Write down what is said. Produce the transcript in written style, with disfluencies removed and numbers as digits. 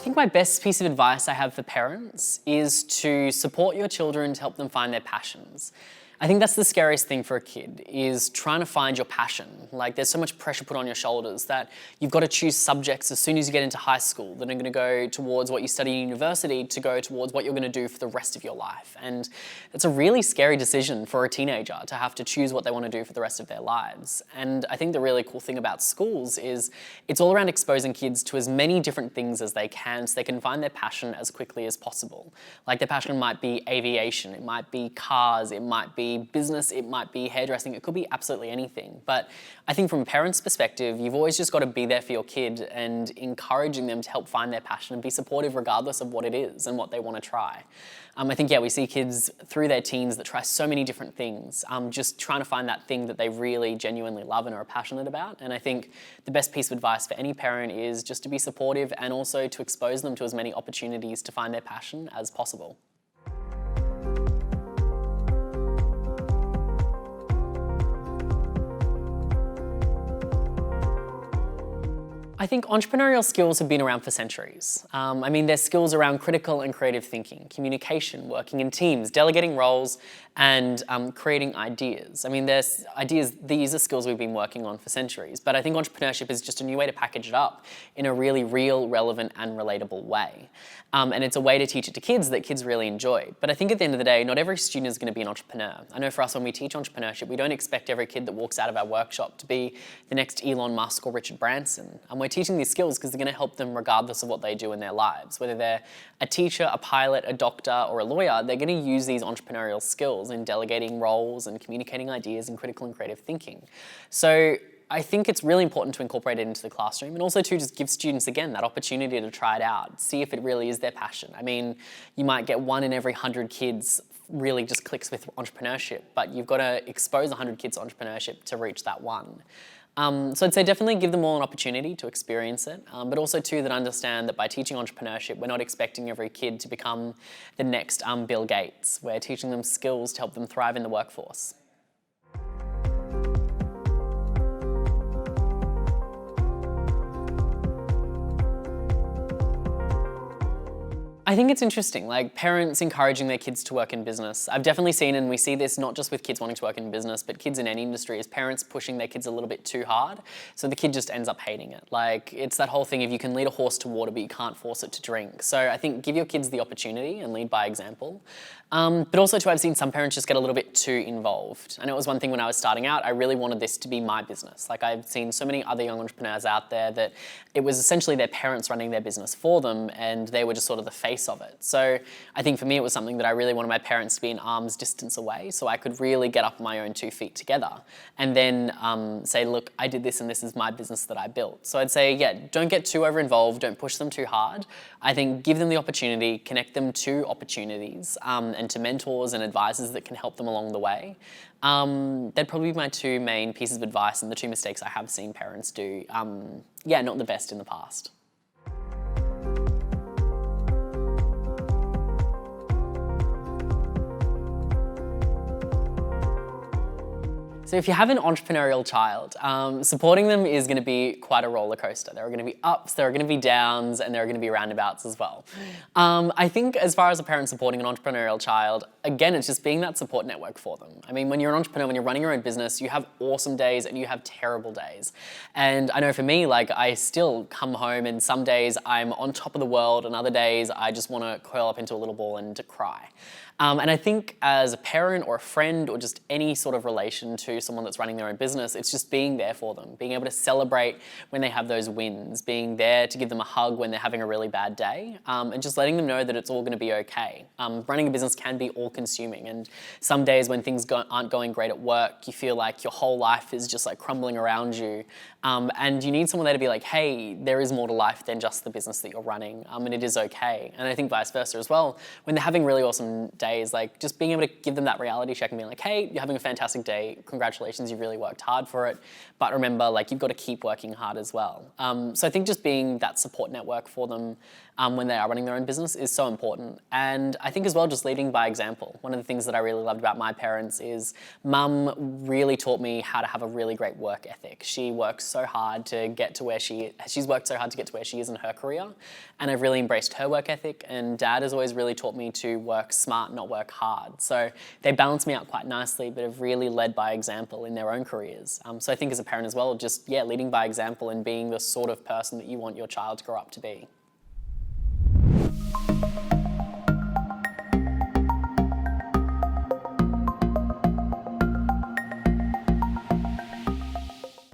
think my best piece of advice I have for parents is to support your children to help them find their passions. I think that's the scariest thing for a kid, is trying to find your passion. Like, there's so much pressure put on your shoulders that you've got to choose subjects as soon as you get into high school that are going to go towards what you study in university to go towards what you're going to do for the rest of your life. And it's a really scary decision for a teenager to have to choose what they want to do for the rest of their lives. And I think the really cool thing about schools is it's all around exposing kids to as many different things as they can so they can find their passion as quickly as possible. Like, their passion might be aviation, it might be cars, it might be business, it might be hairdressing, it could be absolutely anything. But I think from a parent's perspective, you've always just got to be there for your kid and encouraging them to help find their passion and be supportive regardless of what it is and what they want to try. I think, we see kids through their teens that try so many different things, just trying to find that thing that they really genuinely love and are passionate about. And I think the best piece of advice for any parent is just to be supportive and also to expose them to as many opportunities to find their passion as possible. I think entrepreneurial skills have been around for centuries. There's skills around critical and creative thinking, communication, working in teams, delegating roles, and creating ideas. These are skills we've been working on for centuries, but I think entrepreneurship is just a new way to package it up in a really real, relevant, and relatable way. And it's a way to teach it to kids that kids really enjoy. But I think at the end of the day, not every student is going to be an entrepreneur. I know for us, when we teach entrepreneurship, we don't expect every kid that walks out of our workshop to be the next Elon Musk or Richard Branson. And we're teaching these skills because they're going to help them regardless of what they do in their lives. Whether they're a teacher, a pilot, a doctor, or a lawyer, they're going to use these entrepreneurial skills in delegating roles and communicating ideas and critical and creative thinking. So I think it's really important to incorporate it into the classroom, and also to just give students, again, that opportunity to try it out, see if it really is their passion. You might get 1 in every 100 kids really just clicks with entrepreneurship, but you've got to expose 100 kids to entrepreneurship to reach that one. So I'd say definitely give them all an opportunity to experience it, but also too that understand that by teaching entrepreneurship, we're not expecting every kid to become the next Bill Gates. We're teaching them skills to help them thrive in the workforce. I think it's interesting, like parents encouraging their kids to work in business. I've definitely seen, and we see this not just with kids wanting to work in business, but kids in any industry, is parents pushing their kids a little bit too hard, so the kid just ends up hating it. Like, it's that whole thing of you can lead a horse to water, but you can't force it to drink. So I think give your kids the opportunity and lead by example. But also too, I've seen some parents just get a little bit too involved. I know it was one thing when I was starting out, I really wanted this to be my business. Like, I've seen so many other young entrepreneurs out there that it was essentially their parents running their business for them, and they were just sort of the face of it. So I think for me, it was something that I really wanted my parents to be an arm's distance away, so I could really get up on my own 2 feet together and then say, look, I did this and this is my business that I built. So I'd say, don't get too over involved, don't push them too hard. I think give them the opportunity, connect them to opportunities and to mentors and advisors that can help them along the way. That'd probably be my 2 main pieces of advice, and the 2 mistakes I have seen parents do. Not the best in the past. So if you have an entrepreneurial child, supporting them is going to be quite a roller coaster. There are going to be ups, there are going to be downs, and there are going to be roundabouts as well. I think as far as a parent supporting an entrepreneurial child, again, it's just being that support network for them. When you're an entrepreneur, when you're running your own business, you have awesome days and you have terrible days. And I know for me, I still come home and some days I'm on top of the world and other days I just want to curl up into a little ball and to cry. And I think as a parent or a friend or just any sort of relation to someone that's running their own business, it's just being there for them, being able to celebrate when they have those wins, being there to give them a hug when they're having a really bad day, and just letting them know that it's all going to be okay. Running a business can be all-consuming, and some days when things aren't going great at work, you feel like your whole life is just crumbling around you, and you need someone there to be like, hey, there is more to life than just the business that you're running, and it is okay. And I think vice versa as well, when they're having really awesome days, just being able to give them that reality check and being like, hey, you're having a fantastic day, congratulations, you really worked hard for it, but remember, you've got to keep working hard as well. So I think just being that support network for them when they are running their own business is so important. And I think as well, just leading by example. One of the things that I really loved about my parents is mum really taught me how to have a really great work ethic. She works so hard to get to where she's worked so hard to get to where she is in her career, and I've really embraced her work ethic. And dad has always really taught me to work smart, not work hard. So they balance me out quite nicely, but have really led by example in their own careers. So I think as a parent as well, just leading by example and being the sort of person that you want your child to grow up to be.